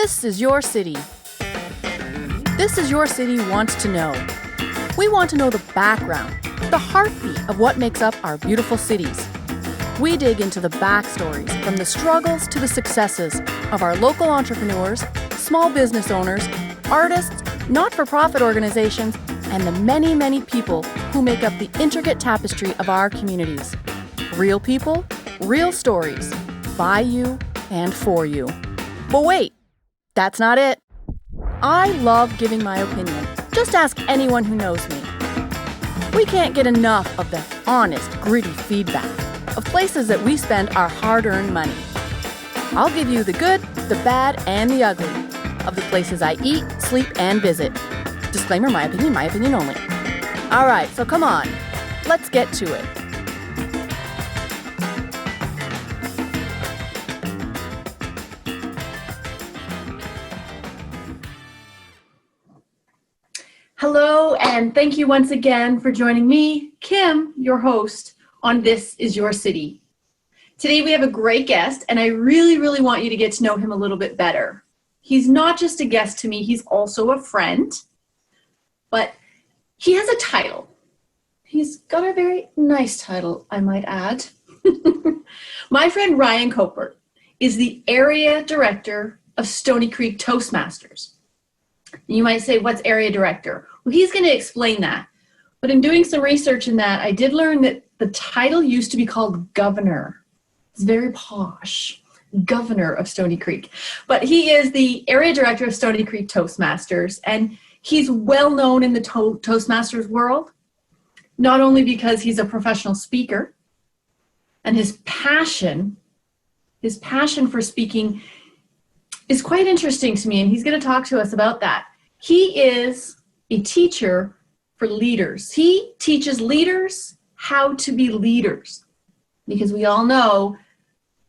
This is your city. This is your city wants to know. We want to know the background, the heartbeat of what makes up our beautiful cities. We dig into the backstories, from the struggles to the successes of our local entrepreneurs, small business owners, artists, not-for-profit organizations, and the many, many people who make up the intricate tapestry of our communities. Real people, real stories, by you and for you. But wait, that's not it. I love giving my opinion. Just ask anyone who knows me. We can't get enough of the honest, gritty feedback of places that we spend our hard-earned money. I'll give you the good, the bad, and the ugly of the places I eat, sleep, and visit. Disclaimer, my opinion only. All right, so come on, let's get to it. Hello, and thank you once again for joining me, Kim, your host, on This Is Your City. Today we have a great guest, and I really want you to get to know him a little bit better. He's not just a guest to me, he's also a friend, but he has a title. He's got a very nice title, I might add. My friend Ryan Kaupert is the Area Director of Stoney Creek Toastmasters. You might say, what's area director? Well, he's going to explain that. But in doing some research in that, I did learn that the title used to be called governor. It's very posh. Governor of Stoney Creek. But he is the area director of Stoney Creek Toastmasters, and he's well known in the Toastmasters world, not only because he's a professional speaker, and his passion for speaking is quite interesting to me, and he's going to talk to us about that. He is a teacher for leaders. He teaches leaders how to be leaders, because we all know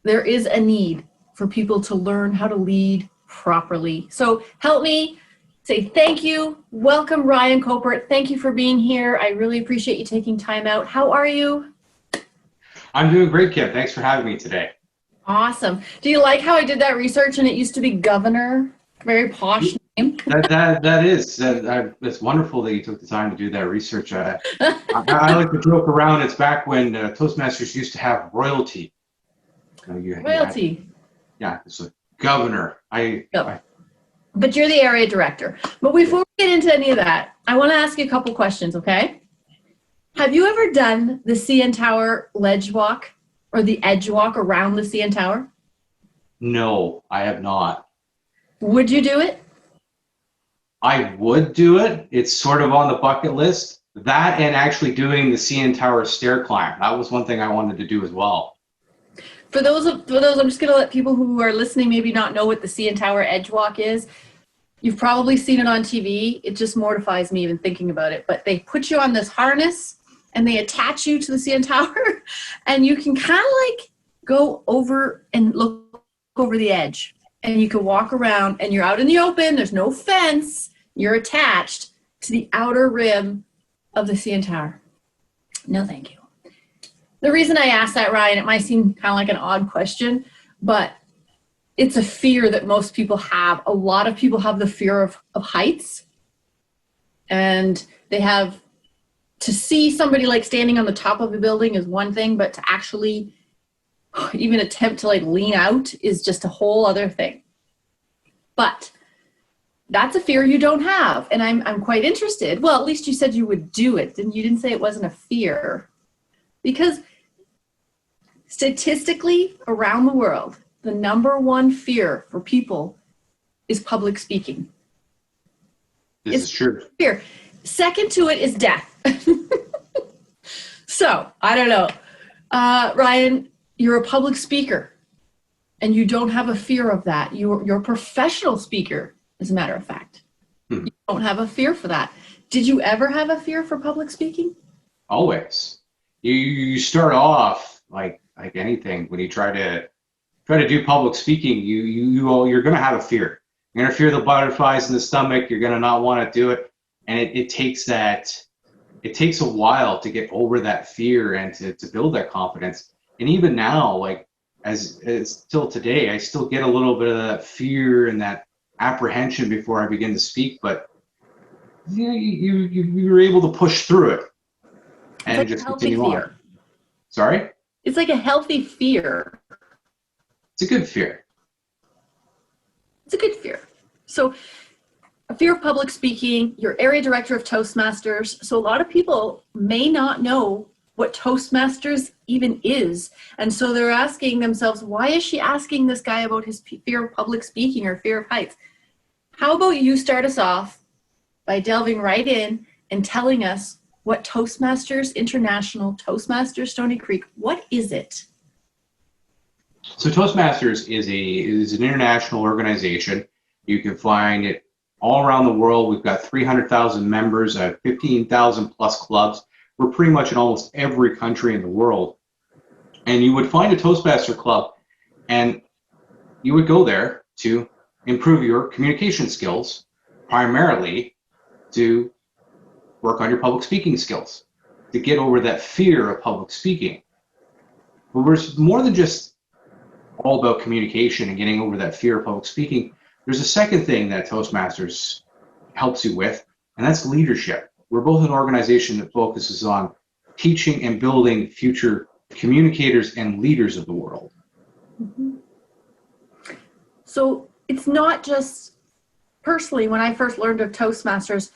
there is a need for people to learn how to lead properly. So help me say thank you. Welcome, Ryan Kaupert. Thank you for being here. I really appreciate you taking time out. How are you? I'm doing great, Kim. Thanks for having me today. Awesome. Do you like how I did that research and it used to be governor? Very posh name. It's wonderful that you took the time to do that research. I like to joke around. It's back when Toastmasters used to have royalty. Royalty. It's a governor. But you're the area director. But before we get into any of that, I want to ask you a couple questions, okay? Have you ever done the CN Tower ledge walk or the edge walk around the CN Tower? No, I have not. Would you do it? I would do it. It's sort of on the bucket list. That and actually doing the CN Tower stair climb. That was one thing I wanted to do as well. For those, I'm just going to let people who are listening maybe not know what the CN Tower edge walk is. You've probably seen it on TV. It just mortifies me even thinking about it. But they put you on this harness and they attach you to the CN Tower, and you can kind of like go over and look over the edge. And you can walk around, and you're out in the open. There's no fence. You're attached to the outer rim of the CN Tower. No, thank you. The reason I asked that, Ryan, it might seem kind of like an odd question, but it's a fear that most people have. A lot of people have the fear of heights, and they have to see somebody like standing on the top of a building is one thing, but to actually even attempt to like lean out is just a whole other thing. But that's a fear you don't have, and I'm quite interested. Well, at least you said you would do it, and you didn't say it wasn't a fear. Because statistically, around the world, the number one fear for people is public speaking. This is true. Fear. Second to it is death. So, I don't know. Ryan, you're a public speaker, and you don't have a fear of that. You're a professional speaker, as a matter of fact. You don't have a fear for that. Did you ever have a fear for public speaking? Always. You start off like anything when you try to do public speaking. You're going to have a fear. You're going to fear the butterflies in the stomach. You're going to not want to do it, and it takes a while to get over that fear and to build that confidence. And even now, like as till today, I still get a little bit of that fear and that apprehension before I begin to speak, but you're able to push through it and like just a healthy continue fear. on. Sorry? It's like a healthy fear. It's a good fear. It's a good fear. So a fear of public speaking, you're area director of Toastmasters. So a lot of people may not know what Toastmasters even is. And so they're asking themselves, why is she asking this guy about his fear of public speaking or fear of heights? How about you start us off by delving right in and telling us what Toastmasters International, Toastmasters Stoney Creek, what is it? So Toastmasters is an international organization. You can find it all around the world. We've got 300,000 members, 15,000 plus clubs. We're pretty much in almost every country in the world. And you would find a Toastmaster club, and you would go there to improve your communication skills, primarily to work on your public speaking skills, to get over that fear of public speaking. But we're more than just all about communication and getting over that fear of public speaking. There's a second thing that Toastmasters helps you with, and that's leadership. We're both an organization that focuses on teaching and building future communicators and leaders of the world. Mm-hmm. So it's not just, personally, when I first learned of Toastmasters,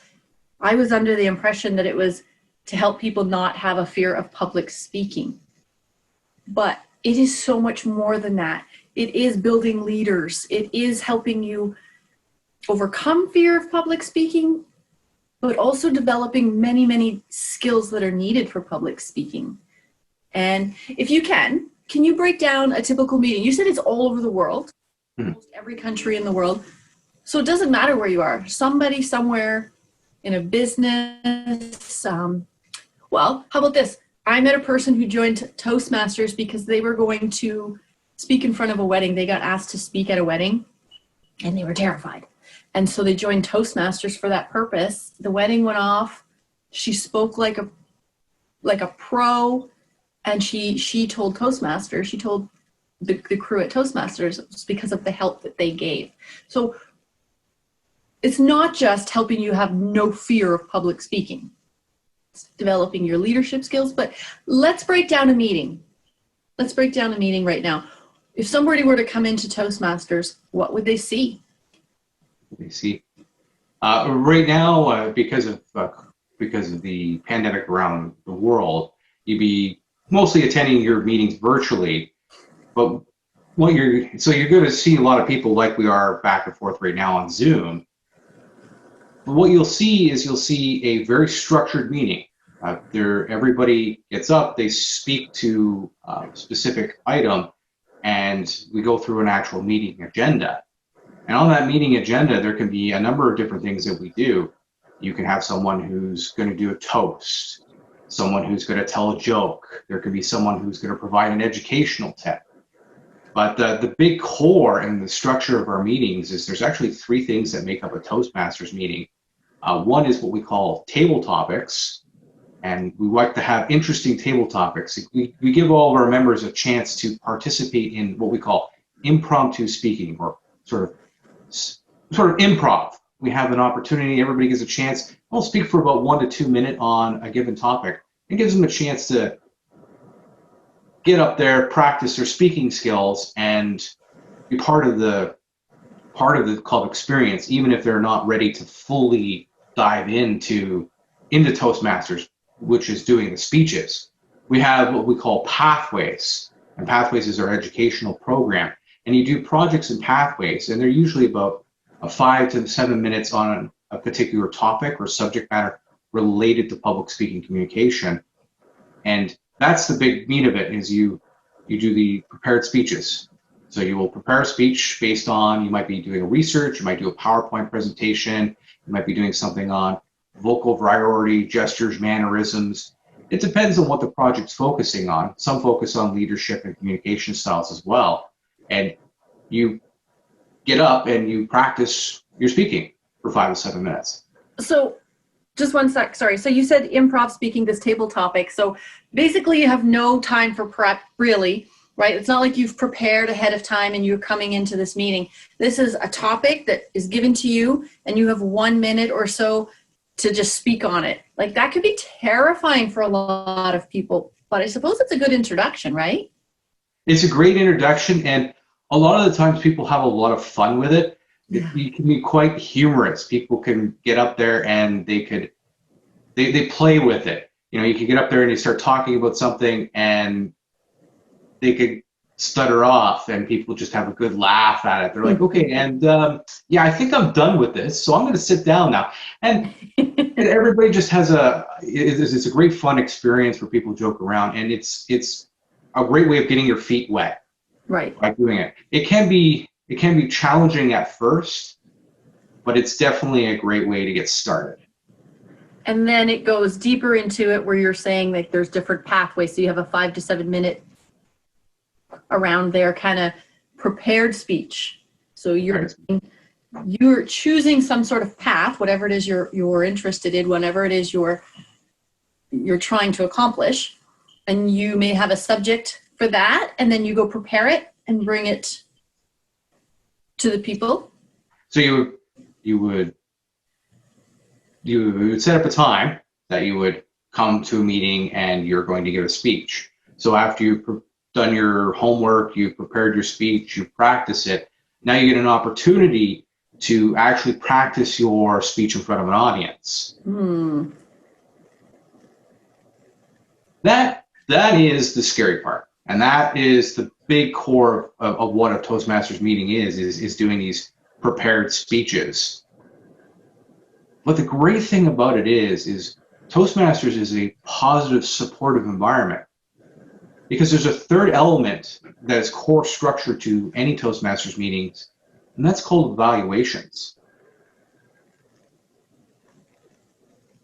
I was under the impression that it was to help people not have a fear of public speaking. But it is so much more than that. It is building leaders. It is helping you overcome fear of public speaking, but also developing many, many skills that are needed for public speaking. And if you can you break down a typical meeting? You said it's all over the world, almost every country in the world. So it doesn't matter where you are. Somebody somewhere in a business. Well, how about this? I met a person who joined Toastmasters because they were going to speak in front of a wedding. They got asked to speak at a wedding, and they were terrified. And so they joined Toastmasters for that purpose. The wedding went off. She spoke like a pro, and she told Toastmasters, she told the crew at Toastmasters, it was because of the help that they gave. So it's not just helping you have no fear of public speaking. It's developing your leadership skills, but let's break down a meeting. Let's break down a meeting right now. If somebody were to come into Toastmasters, what would they see? Right now, because of the pandemic around the world, you'd be mostly attending your meetings virtually. But you're going to see a lot of people like we are back and forth right now on Zoom. But what you'll see a very structured meeting. Everybody gets up, they speak to a specific item, and we go through an actual meeting agenda. And on that meeting agenda, there can be a number of different things that we do. You can have someone who's going to do a toast, someone who's going to tell a joke. There can be someone who's going to provide an educational tip. But the big core and the structure of our meetings is there's actually three things that make up a Toastmasters meeting. One is what we call table topics, and we like to have interesting table topics. We give all of our members a chance to participate in what we call impromptu speaking, or sort of improv. We have an opportunity, everybody gets a chance. I'll speak for about 1 to 2 minutes on a given topic. It gives them a chance to get up there, practice their speaking skills, and be part of the club experience, even if they're not ready to fully dive into Toastmasters, which is doing the speeches. We have what we call pathways, and pathways is our educational program. And you do projects in pathways, and they're usually about 5 to 7 minutes on a particular topic or subject matter related to public speaking communication. And that's the big meat of it, is you do the prepared speeches. So you will prepare a speech based on, you might be doing a research, you might do a PowerPoint presentation, you might be doing something on vocal variety, gestures, mannerisms. It depends on what the project's focusing on. Some focus on leadership and communication styles as well. And you get up and you practice your speaking for 5 to 7 minutes. So just one sec, sorry. So you said improv speaking, this table topic. So basically you have no time for prep, really. right? It's not like you've prepared ahead of time and you're coming into this meeting. This is a topic that is given to you and you have 1 minute or so to just speak on it. Like that could be terrifying for a lot of people, but I suppose it's a good introduction, right? It's a great introduction, and a lot of the times people have a lot of fun with it. Yeah. It can be quite humorous. People can get up there and they play with it. You know, you can get up there and you start talking about something and they could stutter off and people just have a good laugh at it. They're like, okay, and yeah, I think I'm done with this, so I'm going to sit down now. And everybody just has it's a great fun experience where people joke around, and it's a great way of getting your feet wet. Right. By doing it. It can be challenging at first, but it's definitely a great way to get started. And then it goes deeper into it where you're saying like there's different pathways. So you have a 5 to 7 minute around there kind of prepared speech. So you're choosing some sort of path, whatever it is you're interested in, whatever it is you're trying to accomplish. And you may have a subject for that, and then you go prepare it and bring it to the people. So you would set up a time that you would come to a meeting and you're going to give a speech. So after you've done your homework, you've prepared your speech, you practice it, now you get an opportunity to actually practice your speech in front of an audience. That is the scary part. And that is the big core of what a Toastmasters meeting is doing these prepared speeches. But the great thing about it is Toastmasters is a positive, supportive environment. Because there's a third element that is core structure to any Toastmasters meetings, and that's called evaluations.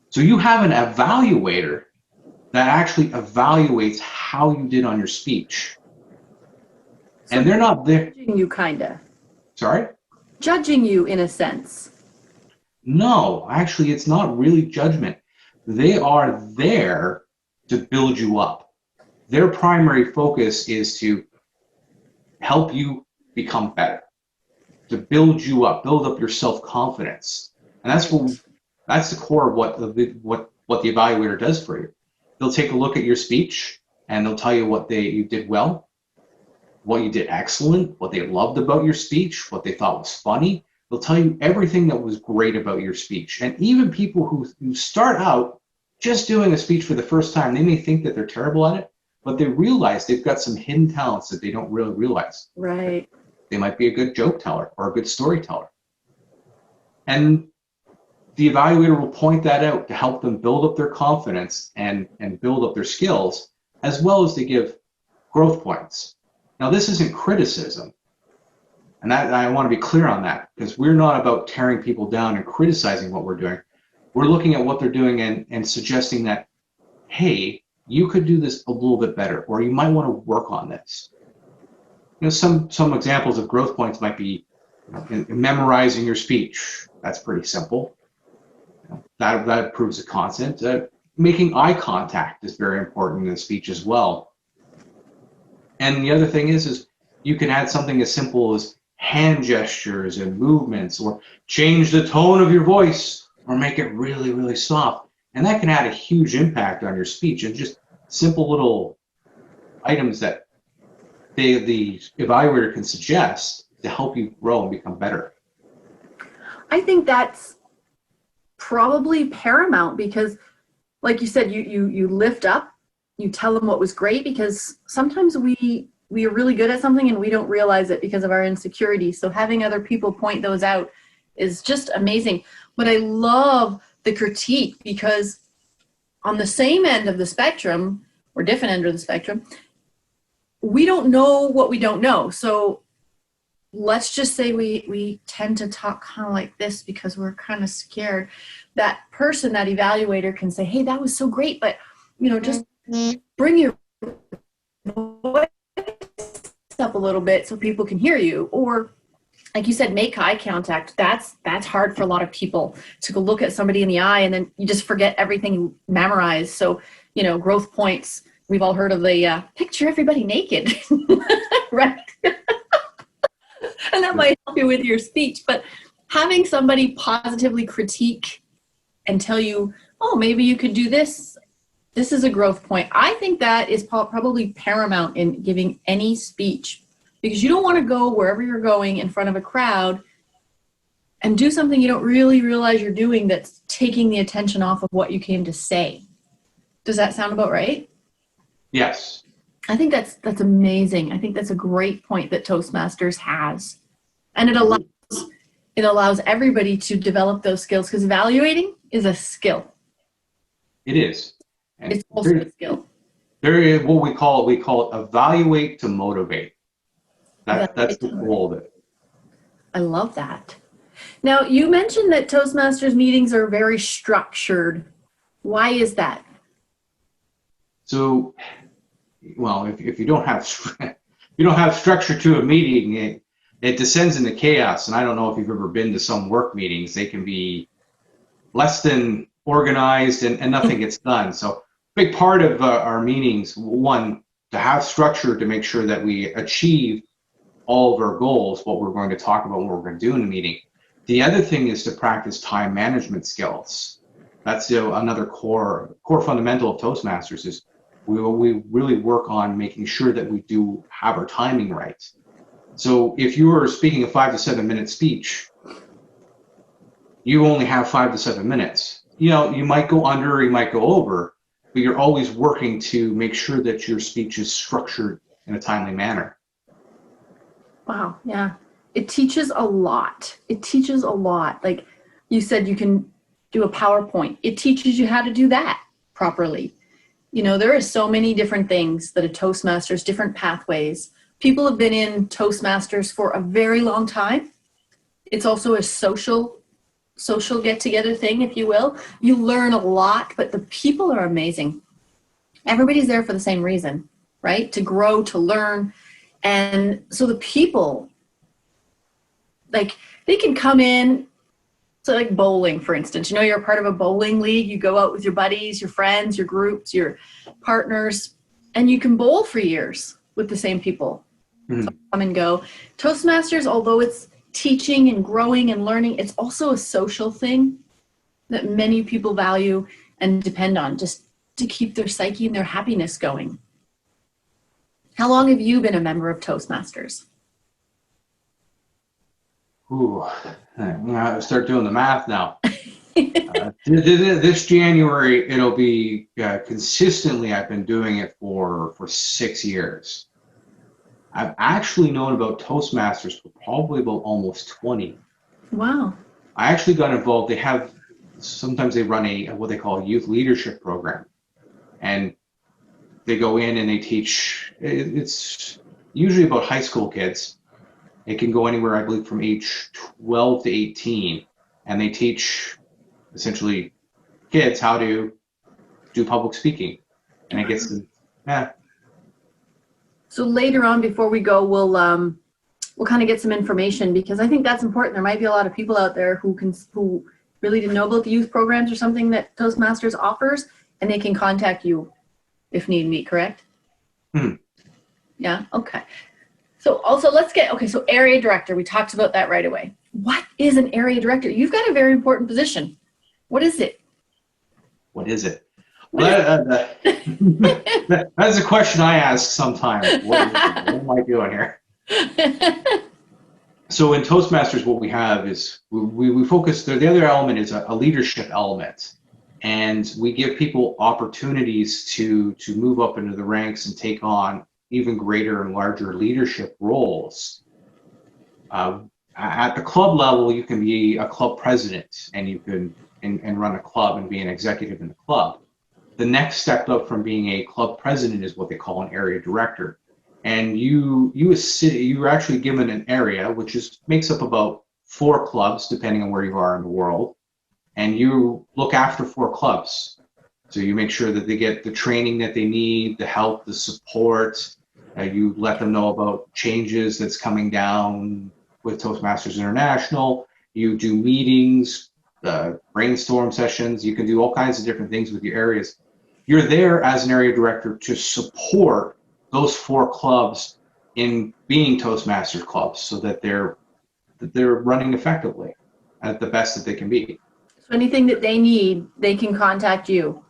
So you have an evaluator that actually evaluates how you did on your speech. So and they're not there. Judging you, kind of. Sorry? Judging you in a sense. No, actually, it's not really judgment. They are there to build you up. Their primary focus is to help you become better, to build you up, build up your self-confidence. And that's the core of what the evaluator does for you. They'll take a look at your speech and they'll tell you what you did well, what you did excellent, what they loved about your speech, what they thought was funny. They'll tell you everything that was great about your speech. And even people who start out just doing a speech for the first time, they may think that they're terrible at it, but they realize they've got some hidden talents that they don't really realize. Right. They might be a good joke teller or a good storyteller. And the evaluator will point that out to help them build up their confidence and build up their skills, as well as to give growth points. Now, this isn't criticism. And I want to be clear on that, because we're not about tearing people down and criticizing what we're doing. We're looking at what they're doing and suggesting that, hey, you could do this a little bit better, or you might want to work on this. You know, some examples of growth points might be in memorizing your speech. That's pretty simple. That improves the content. Making eye contact is very important in the speech as well. And the other thing is you can add something as simple as hand gestures and movements, or change the tone of your voice, or make it really, really soft. And that can add a huge impact on your speech, and just simple little items that the evaluator can suggest to help you grow and become better. I think that's probably paramount, because like you said, you lift up, you tell them what was great, because sometimes we are really good at something and we don't realize it because of our insecurities. So having other people point those out is just amazing. But I love the critique, because on the same end of the spectrum, or different end of the spectrum, we don't know what we don't know. So let's just say we tend to talk kind of like this because we're kind of scared. That person, that evaluator, can say, hey, that was so great, but just bring your voice up a little bit so people can hear you. Or like you said, make eye contact. That's hard for a lot of people, to go look at somebody in the eye and then you just forget everything you memorized. So, growth points we've all heard of the picture everybody naked, right? And that might help you with your speech, but having somebody positively critique and tell you, oh, maybe you could do this. This is a growth point. I think that is probably paramount in giving any speech, because you don't want to go wherever you're going in front of a crowd and do something you don't really realize you're doing that's taking the attention off of what you came to say. Does that sound about right? Yes. I think that's amazing. I think that's a great point that Toastmasters has. And it allows everybody to develop those skills, because evaluating is a skill. It is. And it's also a skill. There is what we call it evaluate to motivate. That's the goal of it. I love that. Now, you mentioned that Toastmasters meetings are very structured. Why is that? So, well, if you don't have structure to a meeting, it descends into chaos. And I don't know if you've ever been to some work meetings; they can be less than organized, and nothing gets done. So, big part of our meetings, one, to have structure to make sure that we achieve all of our goals, what we're going to talk about, what we're going to do in a meeting. The other thing is to practice time management skills. That's another core fundamental of Toastmasters is we really work on making sure that we do have our timing right. So if you are speaking a 5 to 7 minute speech, you only have 5 to 7 minutes. You know, you might go under or you might go over, but you're always working to make sure that your speech is structured in a timely manner. Wow, yeah. It teaches a lot. It teaches a lot. Like you said, you can do a PowerPoint. It teaches you how to do that properly. You know, there are so many different things that a Toastmasters, different pathways. People have been in Toastmasters for a very long time. It's also a social get-together thing, if you will. You learn a lot, but the people are amazing. Everybody's there for the same reason, right? To grow, to learn. And so the people, like, they can come in, so like bowling, for instance. You know, you're a part of a bowling league. You go out with your buddies, your friends, your groups, your partners, and you can bowl for years with the same people. Mm-hmm. So come and go. Toastmasters, although it's teaching and growing and learning, it's also a social thing that many people value and depend on just to keep their psyche and their happiness going. How long have you been a member of Toastmasters? Ooh, I'm gonna start doing the math now. This January, it'll be consistently. I've been doing it for 6 years. I've actually known about Toastmasters for probably about almost 20. Wow. I actually got involved. Sometimes they run what they call a youth leadership program, and they go in and they teach. It's usually about high school kids. It can go anywhere, I believe, from age 12 to 18, and they teach essentially kids how to do public speaking, and it gets them. Yeah. So later on, before we go, we'll kind of get some information, because I think that's important. There might be a lot of people out there who really didn't know about the youth programs or something that Toastmasters offers, and they can contact you if need be, correct? Yeah, okay. So also so area director, we talked about that right away. What is an area director? You've got a very important position. What is it? What is it? That's a question I ask sometimes. What am I doing here? So in Toastmasters, what we have is we focus. The other element is a leadership element, and we give people opportunities to move up into the ranks and take on even greater and larger leadership roles. At the club level, you can be a club president, and you can and run a club and be an executive in the club. The next step up from being a club president is what they call an area director. And you're actually given an area which makes up about 4 clubs, depending on where you are in the world, and you look after 4 clubs. So you make sure that they get the training that they need, the help, the support. You let them know about changes that's coming down with Toastmasters International. You do meetings, brainstorm sessions. You can do all kinds of different things with your areas. you're there as an area director to support those 4 clubs in being Toastmasters clubs so that they're running effectively at the best that they can be. So anything that they need, they can contact you,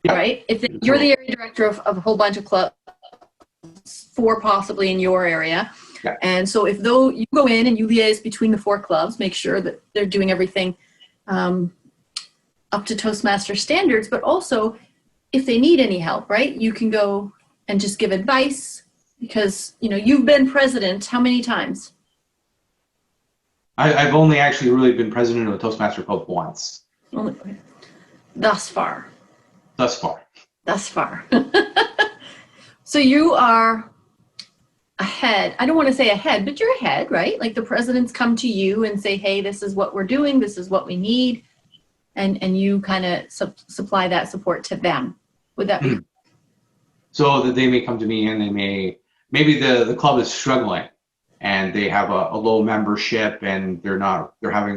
Yeah. right? If you're the area director of a whole bunch of clubs, 4 possibly in your area. Yeah. And so if though you go in and you liaise between the 4 clubs, make sure that they're doing everything up to Toastmaster standards, but also if they need any help, right? You can go and just give advice because, you know, you've been president how many times? I've only actually really been president of a Toastmaster club once. Thus far. Thus far. Thus far. So you are ahead. I don't want to say ahead, but you're ahead, right? Like the presidents come to you and say, hey, this is what we're doing. This is what we need. And you kind of supply that support to them. Would that be? So that they may come to me and they maybe the club is struggling and they have a low membership and they're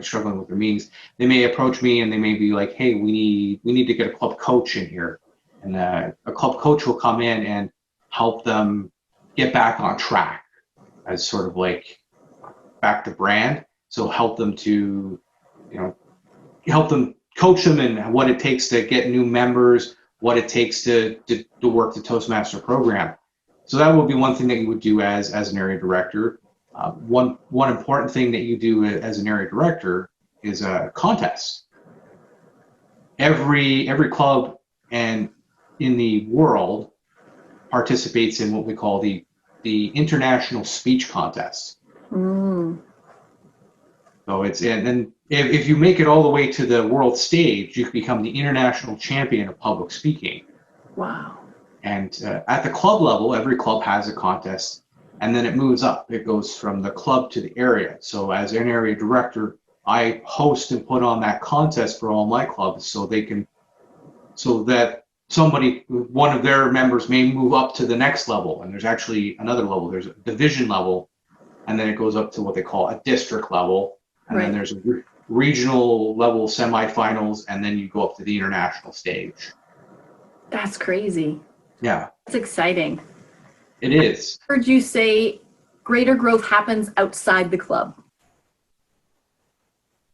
struggling with their meetings. They may approach me and they may be like, hey, we need to get a club coach in here. And a club coach will come in and help them get back on track as sort of like back to brand. So help them to, coach them in what it takes to get new members, what it takes to work the Toastmaster program. So that would be one thing that you would do as an area director. One important thing that you do as an area director is a contest. Every club and in the world participates in what we call the International Speech Contest. Mm. So and then if you make it all the way to the world stage, you can become the international champion of public speaking. Wow. And at the club level, every club has a contest, and then it moves up. It goes from the club to the area. So as an area director, I host and put on that contest for all my clubs so that one of their members may move up to the next level. And there's actually another level. There's a division level, and then it goes up to what they call a district level. And then there's a regional level semifinals, and then you go up to the international stage. That's crazy. Yeah. That's exciting. It is. I heard you say greater growth happens outside the club.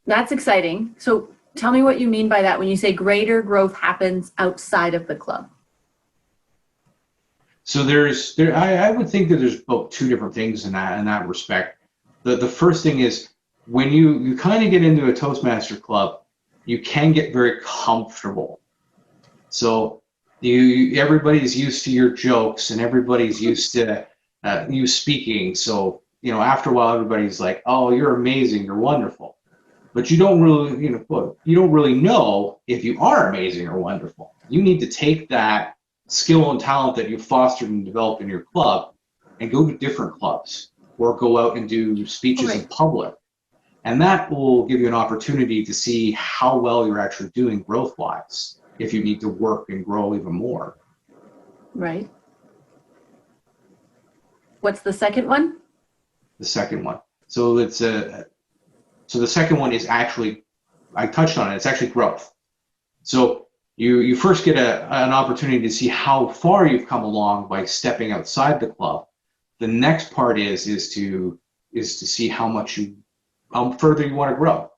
That's exciting. So tell me what you mean by that when you say greater growth happens outside of the club. So I would think that there's about 2 different things in that respect. The first thing is when you kind of get into a Toastmaster club, you can get very comfortable. So everybody's used to your jokes and everybody's used to you speaking. So after a while, everybody's like, "Oh, you're amazing, you're wonderful," but you don't really know if you are amazing or wonderful. You need to take that skill and talent that you fostered and developed in your club and go to different clubs or go out and do speeches in public. And that will give you an opportunity to see how well you're actually doing growth-wise, if you need to work and grow even more. Right. What's the second one? The second one. So the second one is actually, I touched on it, it's actually growth. So you first get an opportunity to see how far you've come along by stepping outside the club. The next part is to see how further you want to grow.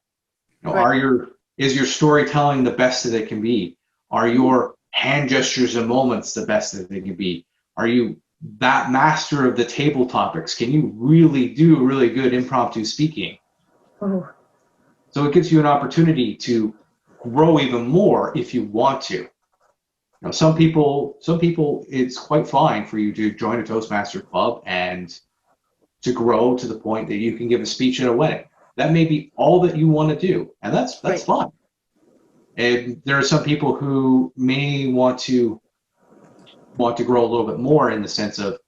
Is your storytelling the best that it can be? Are your hand gestures and moments the best that they can be? Are you that master of the table topics? Can you really do really good impromptu speaking? Oh. So it gives you an opportunity to grow even more if you want to. Some people, it's quite fine for you to join a Toastmaster club and to grow to the point that you can give a speech at a wedding. That may be all that you want to do, and that's fine. And there are some people who may want to grow a little bit more in the sense of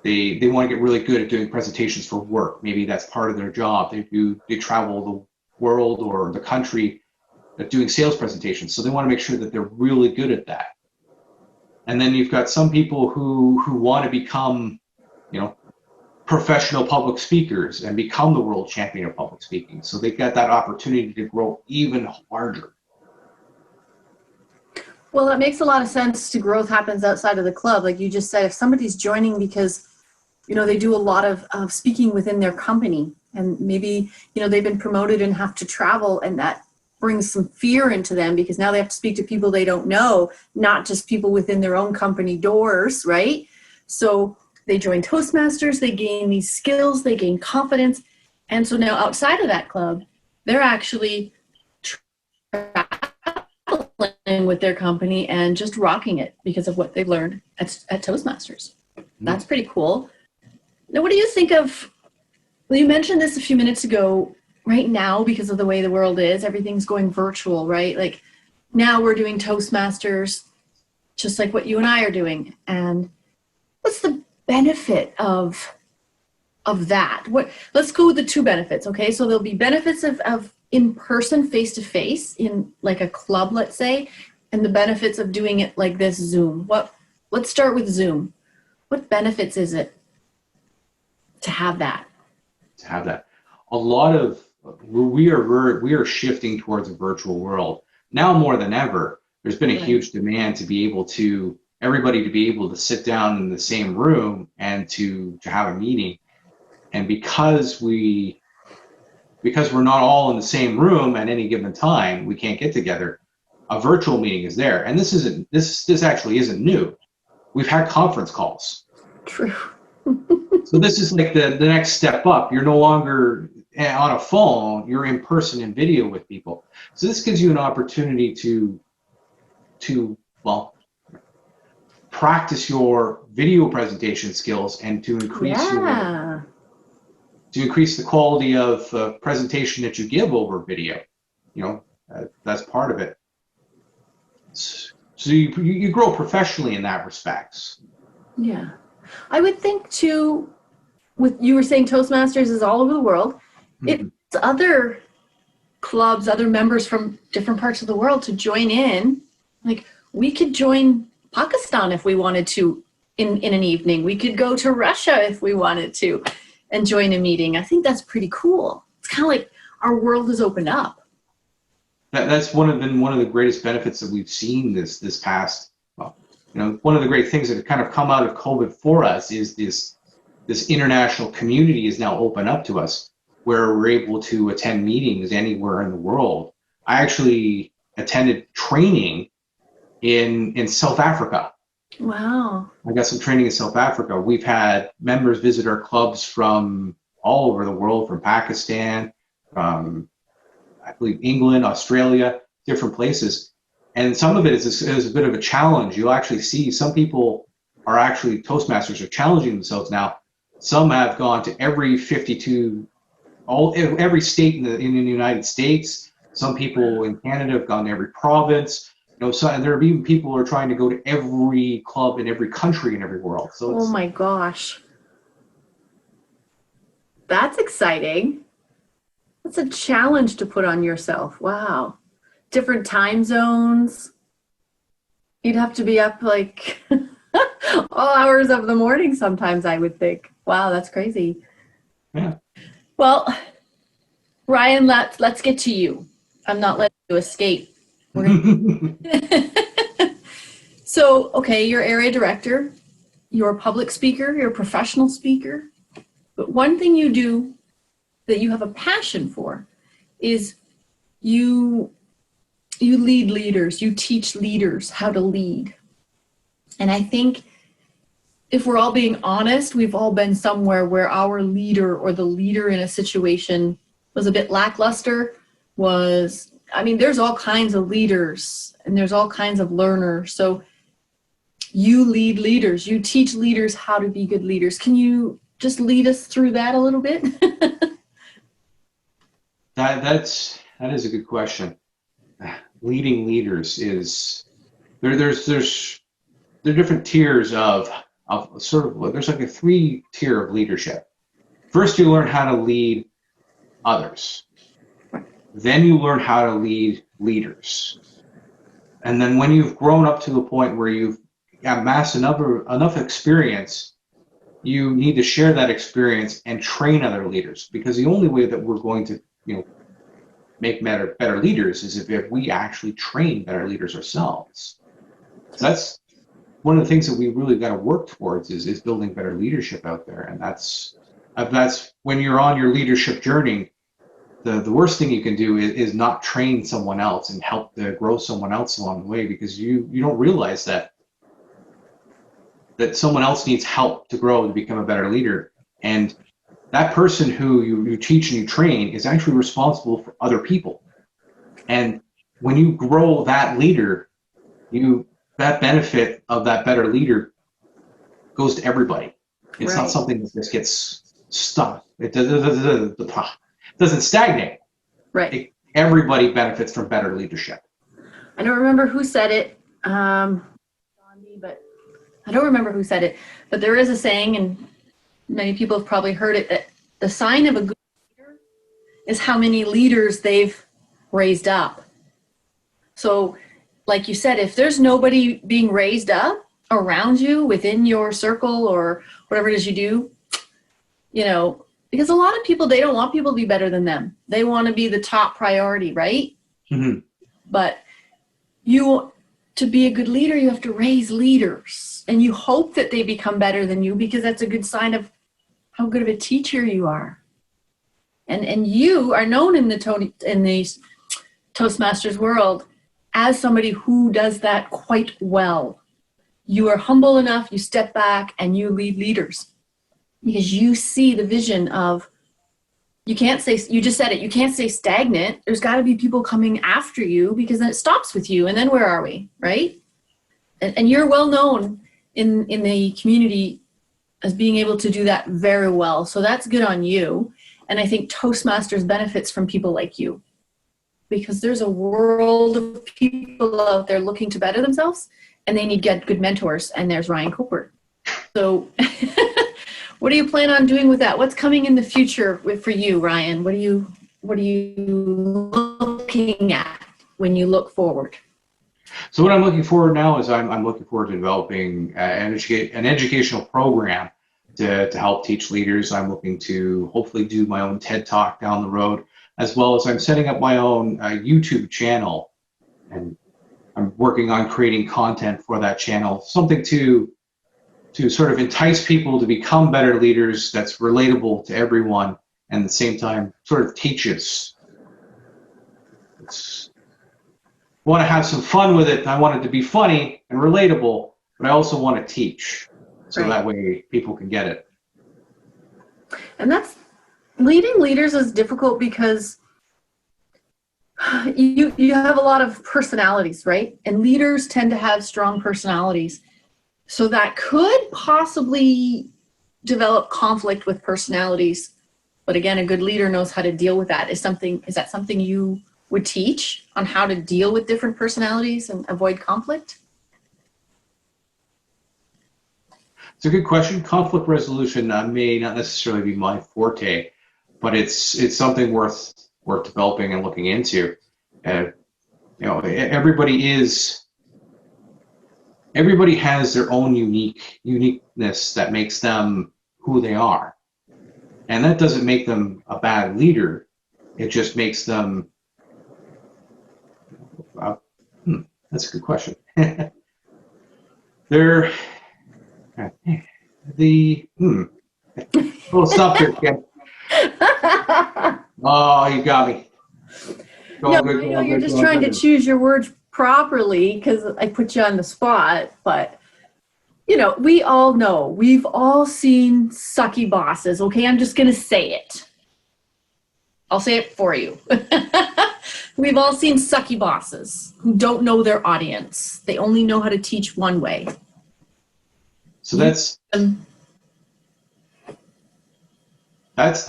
they want to get really good at doing presentations for work. Maybe that's part of their job. They travel the world or the country doing sales presentations, so they want to make sure that they're really good at that. And then you've got some people who want to become, professional public speakers and become the world champion of public speaking. So they've got that opportunity to grow even larger. Well, it makes a lot of sense to growth happens outside of the club. Like you just said, if somebody's joining because, they do a lot of speaking within their company, and maybe, they've been promoted and have to travel, and that brings some fear into them because now they have to speak to people they don't know, not just people within their own company doors, right? So they join Toastmasters, they gain these skills, they gain confidence. And so now outside of that club, they're actually traveling with their company and just rocking it because of what they've learned at Toastmasters. That's pretty cool. Now, what do you think of, well, you mentioned this a few minutes ago, right now, because of the way the world is, everything's going virtual, right? Like now we're doing Toastmasters, just like what you and I are doing. And what's the benefit of that? Let's go with the two benefits, okay? So there'll be benefits of in-person, face-to-face in like a club, let's say, and the benefits of doing it like this Zoom. Let's start with Zoom. What benefits is it to have that? A lot of we are shifting towards a virtual world now more than ever. There's been a huge demand to be able to everybody to be able to sit down in the same room and to have a meeting. And because we're not all in the same room at any given time, we can't get together. A virtual meeting is there, and this actually isn't new. We've had conference calls. True. So this is like the next step up. You're no longer on a phone, you're in person in video with people. So this gives you an opportunity to practice your video presentation skills and to increase the quality of presentation that you give over video. That's part of it. So you grow professionally in that respect. Yeah. I would think too, you were saying Toastmasters is all over the world. It's other clubs, other members from different parts of the world to join in. Like we could join Pakistan if we wanted to in an evening. We could go to Russia if we wanted to and join a meeting. I think that's pretty cool. It's kind of like our world has opened up. That's one of the greatest benefits that we've seen this past. One of the great things that have kind of come out of COVID for us is this international community is now open up to us, where we're able to attend meetings anywhere in the world. I actually attended training in South Africa. Wow. I got some training in South Africa. We've had members visit our clubs from all over the world, from Pakistan, from I believe England, Australia, different places. And some of it is a bit of a challenge. You'll actually see some people are actually, Toastmasters are challenging themselves now. Some have gone to every 52, every state in the United States. Some people in Canada have gone to every province. And there are even people who are trying to go to every club in every country in every world. So oh my gosh. That's exciting. That's a challenge to put on yourself. Wow. Different time zones. You'd have to be up like all hours of the morning sometimes, I would think. Wow, that's crazy. Yeah. Well, Ryan, let's get to you. I'm not letting you escape. So, okay, you're area director, you're a public speaker, you're a professional speaker. But one thing you do that you have a passion for is you lead leaders, you teach leaders how to lead. And I think if we're all being honest, we've all been somewhere where our leader or the leader in a situation was a bit lackluster, there's all kinds of leaders and there's all kinds of learners. So you lead leaders, you teach leaders how to be good leaders. Can you just lead us through that a little bit? That is a good question. Leading leaders is there's different tiers of sort of, there's like a 3-tier of leadership. First, you learn how to lead others. Then you learn how to lead leaders. And then when you've grown up to the point where you've amassed enough experience, you need to share that experience and train other leaders, because the only way that we're going to make better leaders is if we actually train better leaders ourselves. So that's one of the things that we really got to work towards is building better leadership out there. And that's when you're on your leadership journey, the worst thing you can do is not train someone else and help to grow someone else along the way, because you don't realize that someone else needs help to grow to become a better leader. And that person who you teach and you train is actually responsible for other people. And when you grow that leader, that benefit of that better leader goes to everybody. It's not something that just gets stuck. It doesn't stagnate. Right. Everybody benefits from better leadership. I don't remember who said it, but I don't remember who said it. But there is a saying, and many people have probably heard it, that the sign of a good leader is how many leaders they've raised up. So, like you said, if there's nobody being raised up around you within your circle or whatever it is you do, because a lot of people, they don't want people to be better than them. They want to be the top priority, right? Mm-hmm. But to be a good leader, you have to raise leaders, and you hope that they become better than you, because that's a good sign of how good of a teacher you are. And you are known in the Toastmasters world as somebody who does that quite well. You are humble enough, you step back and you lead leaders, because you see the vision of, you just said it, you can't stay stagnant. There's got to be people coming after you, because then it stops with you. And then where are we, right? And you're well known in the community as being able to do that very well. So that's good on you. And I think Toastmasters benefits from people like you, because there's a world of people out there looking to better themselves, and they need good mentors. And there's Ryan Kaupert. So what do you plan on doing with that? What's coming in the future for you, Ryan? What are you looking at when you look forward? So what I'm looking forward now is I'm looking forward to developing an educational program to help teach leaders. I'm looking to hopefully do my own TED Talk down the road, as well as I'm setting up my own YouTube channel, and I'm working on creating content for that channel, something to sort of entice people to become better leaders that's relatable to everyone, and at the same time sort of teaches. I want to have some fun with it. I want it to be funny and relatable, but I also want to teach, so that way people can get it. And that's, leading leaders is difficult because you have a lot of personalities, right? And leaders tend to have strong personalities. So that could possibly develop conflict with personalities. But again, a good leader knows how to deal with that. Is that something you would teach, on how to deal with different personalities and avoid conflict? It's a good question. Conflict resolution may not necessarily be my forte, but it's something worth developing and looking into. Everybody has their own uniqueness that makes them who they are, and that doesn't make them a bad leader. It just makes them. That's a good question. Oh, stop there, Ken. Oh, you got me. You're just trying to choose your words properly, because I put you on the spot. But we all know, we've all seen sucky bosses. Okay, I'm just gonna say it. I'll say it for you. We've all seen sucky bosses who don't know their audience. They only know how to teach one way. So that's the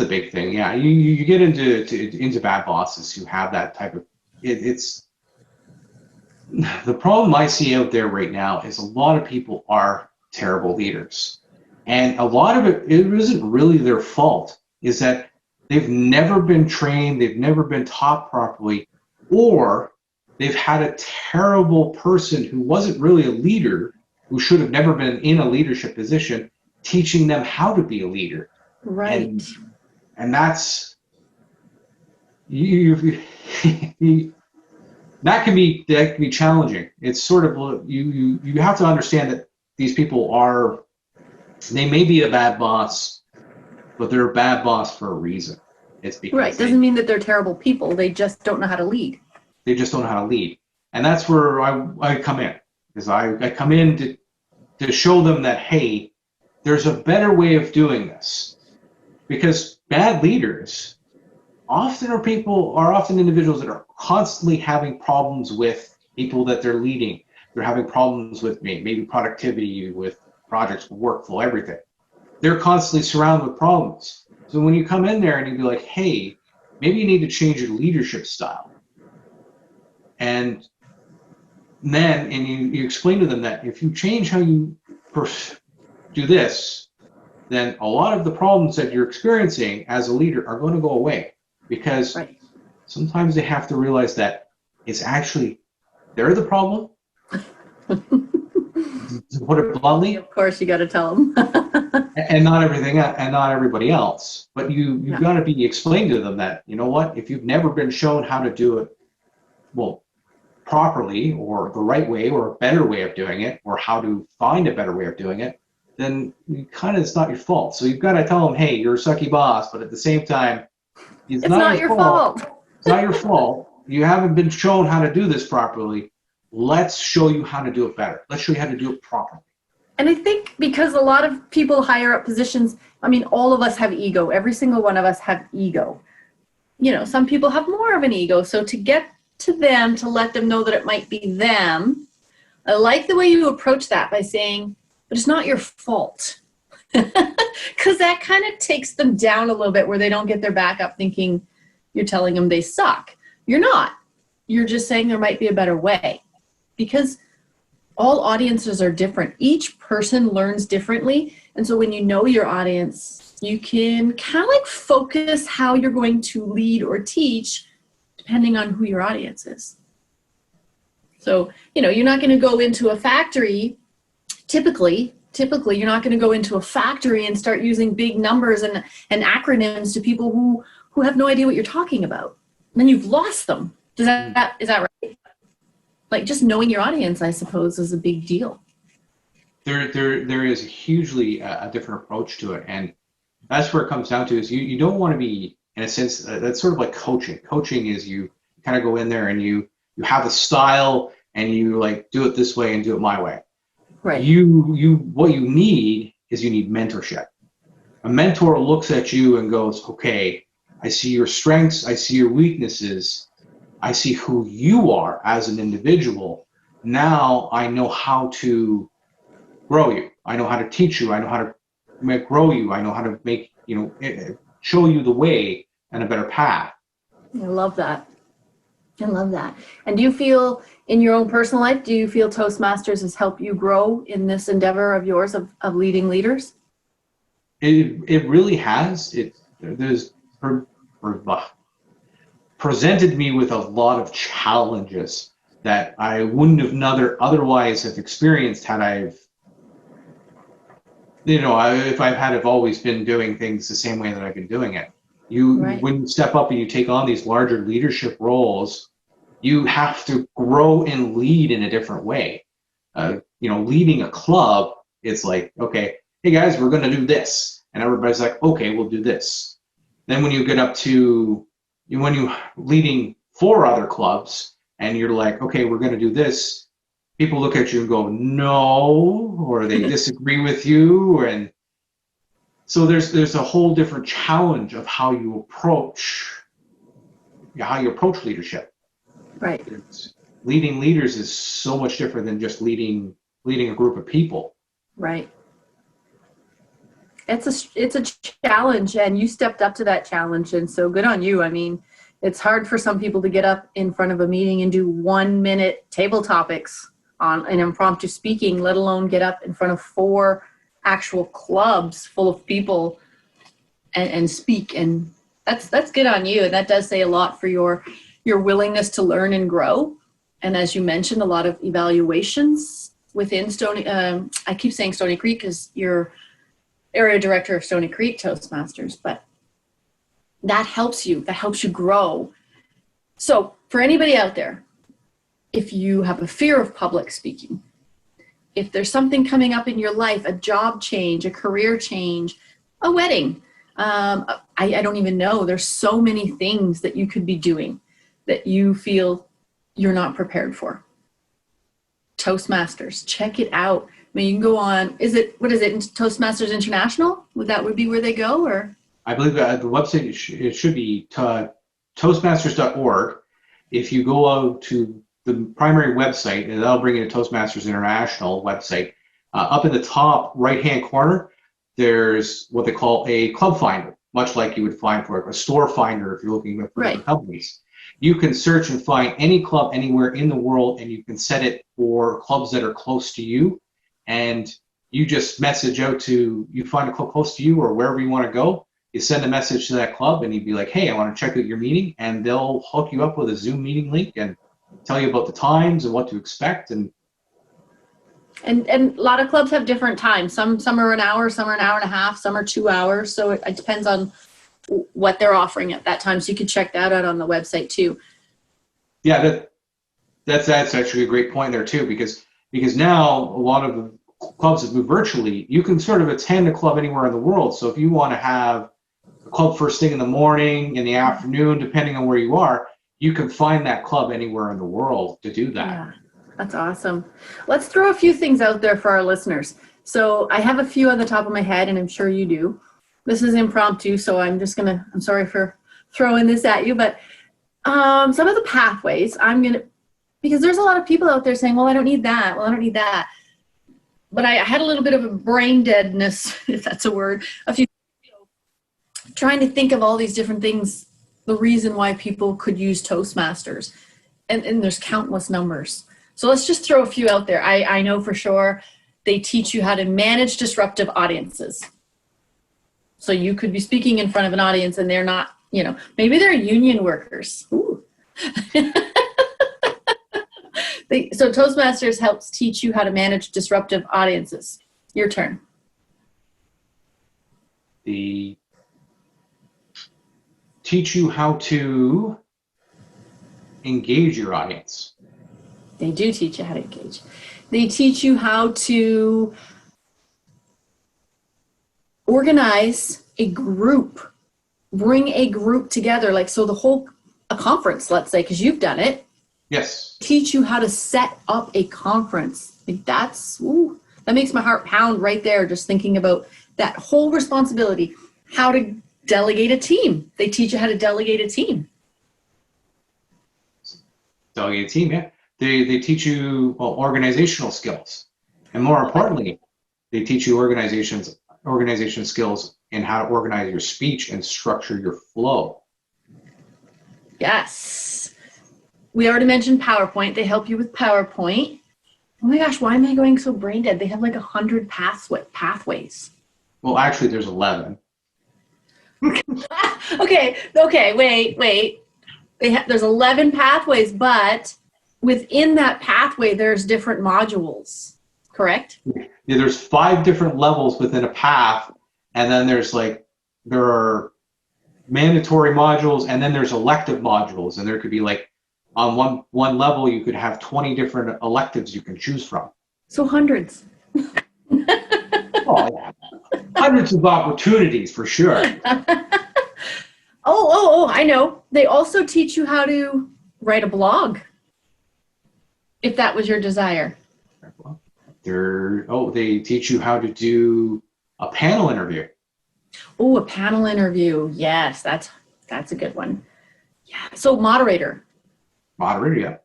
big thing. Yeah, you get into bad bosses who have that type of. It's the problem I see out there right now is a lot of people are terrible leaders, and a lot of it isn't really their fault. Is that they've never been trained, they've never been taught properly, or they've had a terrible person who wasn't really a leader, who should have never been in a leadership position, teaching them how to be a leader. Right. And that's you that can be challenging. It's sort of, you have to understand that these people they may be a bad boss, but they're a bad boss for a reason. It's because right. Doesn't mean that they're terrible people. They just don't know how to lead. They just don't know how to lead. And that's where I come in. Because I come in to show them that, hey, there's a better way of doing this. Because bad leaders often are individuals that are constantly having problems with people that they're leading. They're having problems with maybe productivity, with projects, workflow, everything. They're constantly surrounded with problems. So when you come in there and you be like, hey, maybe you need to change your leadership style. And then you explain to them that if you change how you do this, then a lot of the problems that you're experiencing as a leader are going to go away. Because sometimes they have to realize that it's actually they're the problem. To put it bluntly. Of course, you got to tell them. and not everybody else. But you've got to be explained to them that, you know what, if you've never been shown how to do it, well, properly or the right way or a better way of doing it, or how to find a better way of doing it, then it's not your fault. So you've got to tell them, hey, you're a sucky boss, but at the same time, it's not your fault. It's not your fault. You haven't been shown how to do this properly. Let's show you how to do it better. Let's show you how to do it properly. And I think because a lot of people higher up positions, I mean, all of us have ego. Every single one of us have ego. You know, some people have more of an ego. So to get to them, to let them know that it might be them, I like the way you approach that by saying, but it's not your fault. Because that kind of takes them down a little bit, where they don't get their back up thinking you're telling them they suck. You're not. You're just saying there might be a better way. Because all audiences are different. Each person learns differently. And so when you know your audience, you can kind of like focus how you're going to lead or teach depending on who your audience is. So, you know, you're not going to go into a factory, typically you're not going to go into a factory and start using big numbers and acronyms to people who have no idea what you're talking about. And then you've lost them. Is that right? Like, just knowing your audience, I suppose, is a big deal. There is hugely a different approach to it. And that's where it comes down to, is you don't want to be, in a sense, that's sort of like coaching. Coaching is you kind of go in there and you have a style and you like do it this way and do it my way. Right. What you need is you need mentorship. A mentor looks at you and goes, okay, I see your strengths, I see your weaknesses, I see who you are as an individual. Now I know how to grow you. I know how to teach you. I know how to grow you. I know how to make, show you the way and a better path. I love that. I love that. And do you feel, in your own personal life, do you feel Toastmasters has helped you grow in this endeavor of yours of leading leaders? It really has. There's presented me with a lot of challenges that I wouldn't have otherwise have experienced had I've always been doing things the same way that I've been doing it. When you step up and you take on these larger leadership roles, you have to grow and lead in a different way. Leading a club, it's like, okay, hey guys, we're going to do this. And everybody's like, okay, we'll do this. Then when you get up to, when you're leading 4 other clubs and you're like, okay, we're going to do this, people look at you and go, no, or they disagree with you. And so there's a whole different challenge of how you approach leadership. Right. Leading leaders is so much different than just leading a group of people. Right. It's a challenge, and you stepped up to that challenge, and so good on you. I mean, it's hard for some people to get up in front of a meeting and do 1-minute table topics on an impromptu speaking, let alone get up in front of 4 actual clubs full of people and speak. And that's good on you. And that does say a lot for your willingness to learn and grow. And as you mentioned, a lot of evaluations within Stoney. I keep saying Stoney Creek because you're area director of Stoney Creek Toastmasters, but that helps you. That helps you grow. So for anybody out there if you have a fear of public speaking, if there's something coming up in your life, a job change, a career change, a wedding, I don't even know. There's so many things that you could be doing that you feel you're not prepared for. Toastmasters, check it out. I mean, you can go on, what is it, Toastmasters International? Would be where they go, or? I believe the website, it should be toastmasters.org. If you go out to the primary website, and that'll bring you to Toastmasters International website, up in the top right-hand corner, there's what they call a club finder, much like you would find for a store finder if you're looking for different companies. You can search and find any club anywhere in the world, and you can set it for clubs that are close to you. And you just message out to, you find a club close to you or wherever you want to go. You send a message to that club, and you'd be like, hey, I want to check out your meeting. And they'll hook you up with a Zoom meeting link and tell you about the times and what to expect. And a lot of clubs have different times. Some are an hour, some are an hour and a half, some are 2 hours. So it depends on what they're offering at that time. So you can check that out on the website too. Yeah, that's actually a great point there too, because now a lot of the clubs have moved virtually. You can sort of attend a club anywhere in the world. So if you want to have a club first thing in the morning, in the afternoon, depending on where you are, you can find that club anywhere in the world to do that. Yeah, that's awesome. Let's throw a few things out there for our listeners. So I have a few on the top of my head, and I'm sure you do. This is impromptu, so I'm sorry for throwing this at you, but some of the pathways, because there's a lot of people out there saying, well, I don't need that. Well, I don't need that. But I had a little bit of a brain deadness, if that's a word, a few trying to think of all these different things, the reason why people could use Toastmasters. And there's countless numbers. So let's just throw a few out there. I know for sure they teach you how to manage disruptive audiences. So you could be speaking in front of an audience and they're not, maybe they're union workers. Ooh. So Toastmasters helps teach you how to manage disruptive audiences. Your turn. They teach you how to engage your audience. They do teach you how to engage. They teach you how to organize a group, bring a group together. Like, so a conference, let's say, because you've done it. Yes. Teach you how to set up a conference. Like that makes my heart pound right there, just thinking about that whole responsibility. How to delegate a team. They teach you how to delegate a team. Delegate a team, yeah. They teach you organizational skills. And more importantly, they teach you organization skills in how to organize your speech and structure your flow. Yes. We already mentioned PowerPoint. They help you with PowerPoint. Oh my gosh, why am I going so brain dead? They have like 100 pathways. Well, actually, there's 11. Okay, wait. There's 11 pathways, but within that pathway, there's different modules, correct? Yeah, there's 5 different levels within a path, and then there are mandatory modules, and then there's elective modules, and there could be like, on one level, you could have 20 different electives you can choose from. So hundreds. Oh, yeah. Hundreds of opportunities for sure. Oh, I know. They also teach you how to write a blog, if that was your desire. They teach you how to do a panel interview. Oh, a panel interview. Yes, that's a good one. Yeah. So moderator. Moderator, yeah.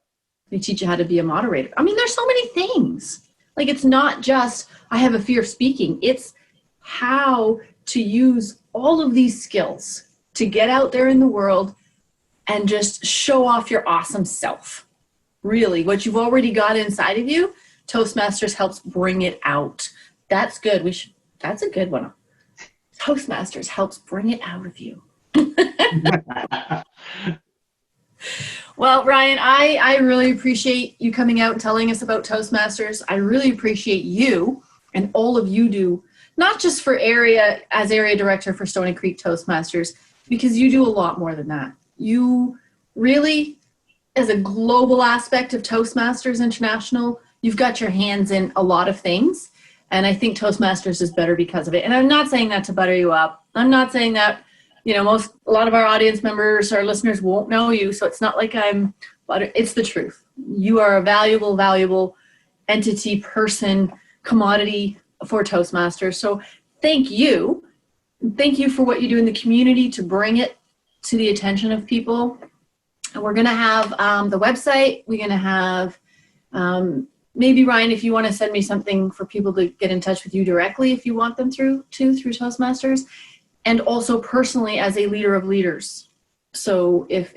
They teach you how to be a moderator. I mean, there's so many things. Like, it's not just, I have a fear of speaking. It's how to use all of these skills to get out there in the world and just show off your awesome self. Really, what you've already got inside of you, Toastmasters helps bring it out. That's good. That's a good one. Toastmasters helps bring it out of you. Well, Ryan, I really appreciate you coming out and telling us about Toastmasters. I really appreciate you and all of you do, not just for area director for Stoney Creek Toastmasters, because you do a lot more than that. You really, as a global aspect of Toastmasters International, you've got your hands in a lot of things. And I think Toastmasters is better because of it. And I'm not saying that to butter you up. I'm not saying that, a lot of our audience members, our listeners won't know you. So it's not like it's the truth. You are a valuable, valuable entity, person, commodity for Toastmasters. So thank you. Thank you for what you do in the community to bring it to the attention of people. And we're going to have the website. We're going to have maybe, Ryan, if you want to send me something for people to get in touch with you directly, if you want them through Toastmasters, and also personally as a leader of leaders. So if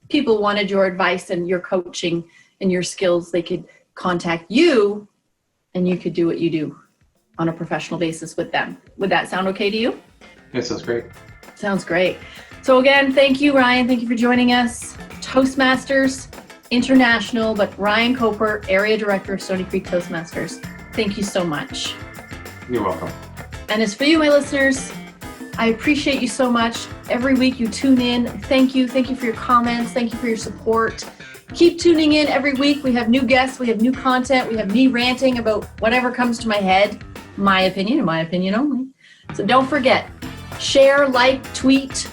people wanted your advice and your coaching and your skills, they could contact you and you could do what you do on a professional basis with them. Would that sound okay to you? That sounds great. Sounds great. So again, thank you, Ryan. Thank you for joining us. Toastmasters International, but Ryan Kaupert, Area Director of Stoney Creek Toastmasters. Thank you so much. You're welcome. And as for you, my listeners, I appreciate you so much. Every week you tune in. Thank you. Thank you for your comments. Thank you for your support. Keep tuning in every week. We have new guests. We have new content. We have me ranting about whatever comes to my head. My opinion and my opinion only. So don't forget, share, like, tweet,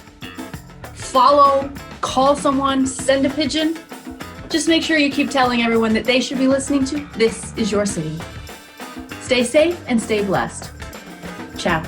follow, call someone, send a pigeon. Just make sure you keep telling everyone that they should be listening to This Is Your City. Stay safe and stay blessed. Ciao.